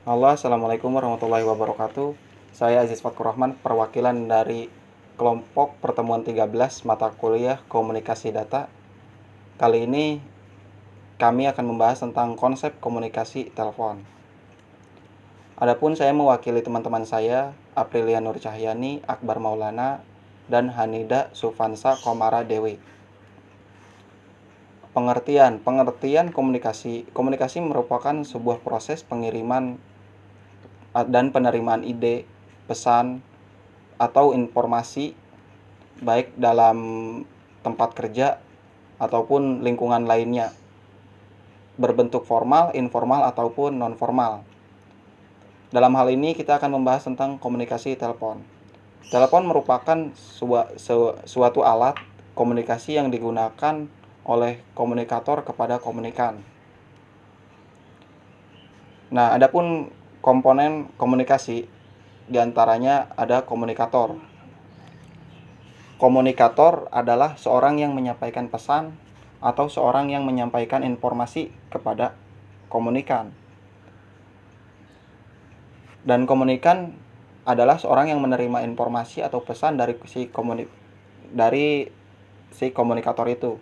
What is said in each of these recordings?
Halo, Assalamualaikum warahmatullahi wabarakatuh. Saya Aziz Fatkur Rahman, perwakilan dari kelompok pertemuan 13 mata kuliah Komunikasi Data. Kali ini kami akan membahas tentang konsep komunikasi telepon. Adapun saya mewakili teman-teman saya, Aprilia Nur Cahyani, Akbar Maulana, dan Hanida Sufansa Komara Dewi. Pengertian komunikasi merupakan sebuah proses pengiriman dan penerimaan ide, pesan, atau informasi baik dalam tempat kerja ataupun lingkungan lainnya, berbentuk formal, informal, ataupun non-formal. Dalam hal ini kita akan membahas tentang komunikasi telepon. Telepon merupakan suatu alat komunikasi yang digunakan oleh komunikator kepada komunikan. Nah, adapun komponen komunikasi diantaranya ada komunikator. Komunikator adalah seorang yang menyampaikan pesan atau seorang yang menyampaikan informasi kepada komunikan. Dan komunikan adalah seorang yang menerima informasi atau pesan dari si komunikator itu.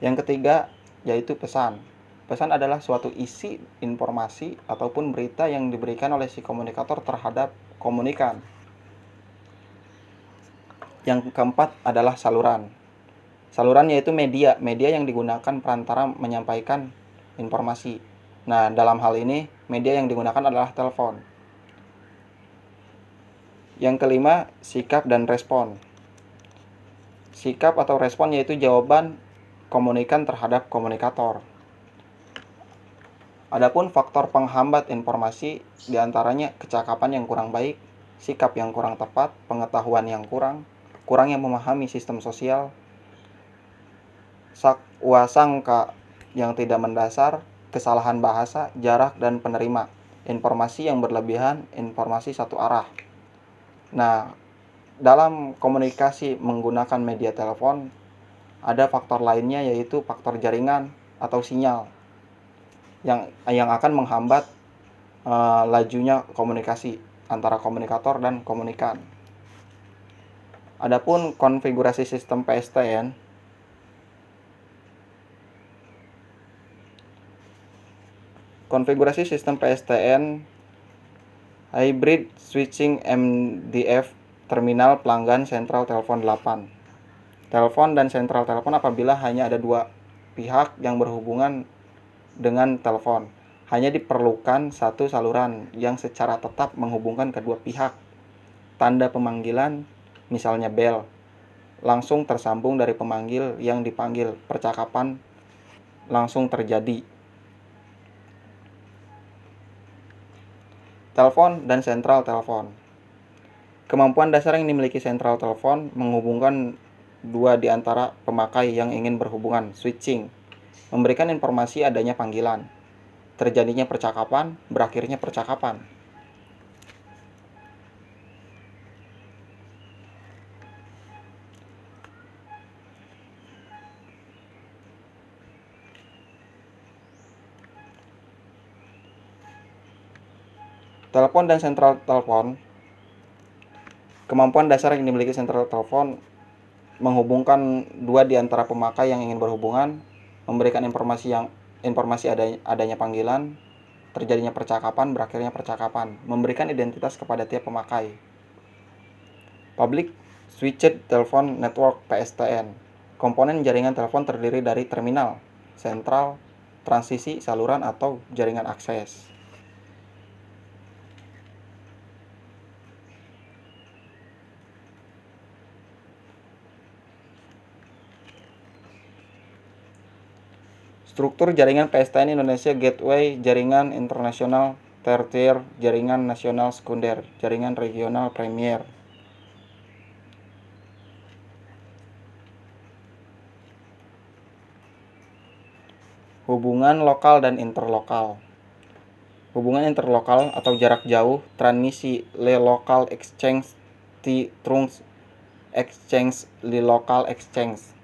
Yang ketiga yaitu pesan. Pesan adalah suatu isi informasi ataupun berita yang diberikan oleh si komunikator terhadap komunikan. Yang keempat adalah saluran. Saluran yaitu media yang digunakan perantara menyampaikan informasi. Nah, dalam hal ini media yang digunakan adalah telepon. Yang kelima, sikap dan respon. Sikap atau respon yaitu jawaban komunikan terhadap komunikator. Adapun faktor penghambat informasi diantaranya kecakapan yang kurang baik, sikap yang kurang tepat, pengetahuan yang kurang yang memahami sistem sosial, sakwasangka yang tidak mendasar, kesalahan bahasa, jarak, dan penerima. Informasi yang berlebihan, informasi satu arah. Nah, dalam komunikasi menggunakan media telepon, ada faktor lainnya yaitu faktor jaringan atau sinyal yang akan menghambat lajunya komunikasi antara komunikator dan komunikan. Adapun konfigurasi sistem PSTN, Hybrid Switching MDF Terminal Pelanggan Sentral Telepon 8. Telepon dan sentral telepon apabila hanya ada dua pihak yang berhubungan dengan telepon. Hanya diperlukan satu saluran yang secara tetap menghubungkan kedua pihak. Tanda pemanggilan, misalnya bel, langsung tersambung dari pemanggil yang dipanggil. Percakapan langsung terjadi. Telepon dan sentral telepon. Kemampuan dasar yang dimiliki sentral telepon menghubungkan dua di antara pemakai yang ingin berhubungan, switching, memberikan informasi adanya panggilan, terjadinya percakapan, berakhirnya percakapan. Telepon dan sentral telepon. Kemampuan dasar yang dimiliki sentral telepon menghubungkan dua di antara pemakai yang ingin berhubungan, memberikan informasi adanya panggilan, terjadinya percakapan, berakhirnya percakapan, memberikan identitas kepada tiap pemakai. Public Switched Telephone Network (PSTN). Komponen jaringan telepon terdiri dari terminal, sentral, transisi, saluran atau jaringan akses. Struktur jaringan PSTN Indonesia: Gateway, jaringan internasional tertier, jaringan nasional sekunder, jaringan regional premier. Hubungan lokal dan interlokal. Hubungan interlokal atau jarak jauh, transmisi le local exchange ti trunks exchange li local exchange.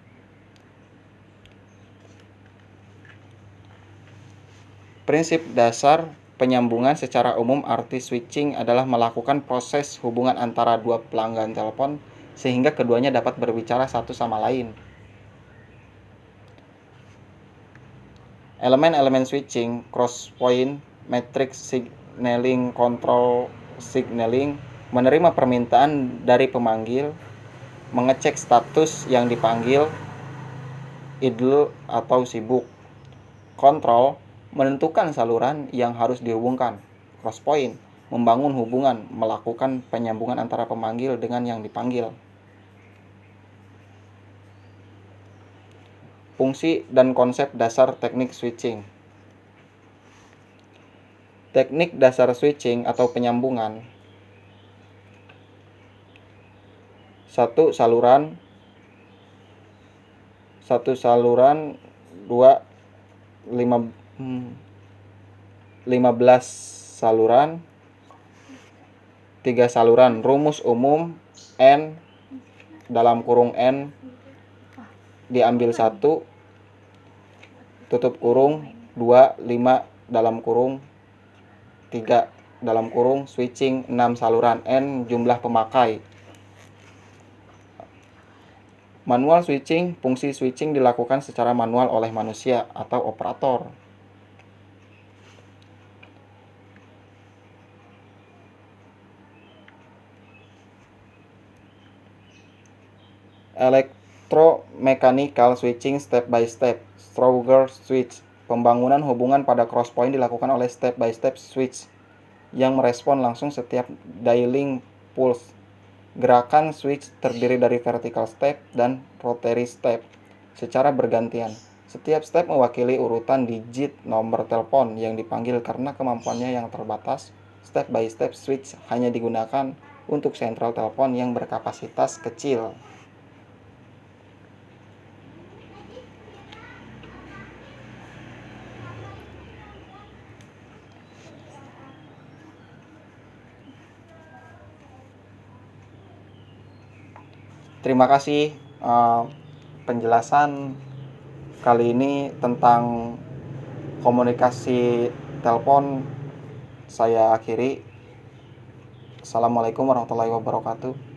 Prinsip dasar penyambungan secara umum arti switching adalah melakukan proses hubungan antara dua pelanggan telepon sehingga keduanya dapat berbicara satu sama lain. Elemen-elemen switching, cross-point, matrix signaling, control signaling, menerima permintaan dari pemanggil, mengecek status yang dipanggil, idle atau sibuk. Control, menentukan saluran yang harus dihubungkan. Cross-point, membangun hubungan, melakukan penyambungan antara pemanggil dengan yang dipanggil. Fungsi dan konsep dasar teknik switching. Teknik dasar switching atau penyambungan. 1 saluran 2 15 saluran 3 saluran. Rumus umum N dalam kurung N diambil 1 tutup kurung 2 5 dalam kurung 3 dalam kurung switching 6 saluran. N jumlah pemakai. Manual switching, fungsi switching dilakukan secara manual oleh manusia atau operator. Electromechanical switching step by step. Strowger switch. Pembangunan hubungan pada crosspoint dilakukan oleh step by step switch yang merespon langsung setiap dialing pulse. Gerakan switch terdiri dari vertical step dan rotary step secara bergantian. Setiap step mewakili urutan digit nomor telepon yang dipanggil. Karena kemampuannya yang terbatas, step by step switch hanya digunakan untuk sentral telepon yang berkapasitas kecil. Terima kasih penjelasan kali ini tentang komunikasi telepon saya akhiri. Assalamualaikum warahmatullahi wabarakatuh.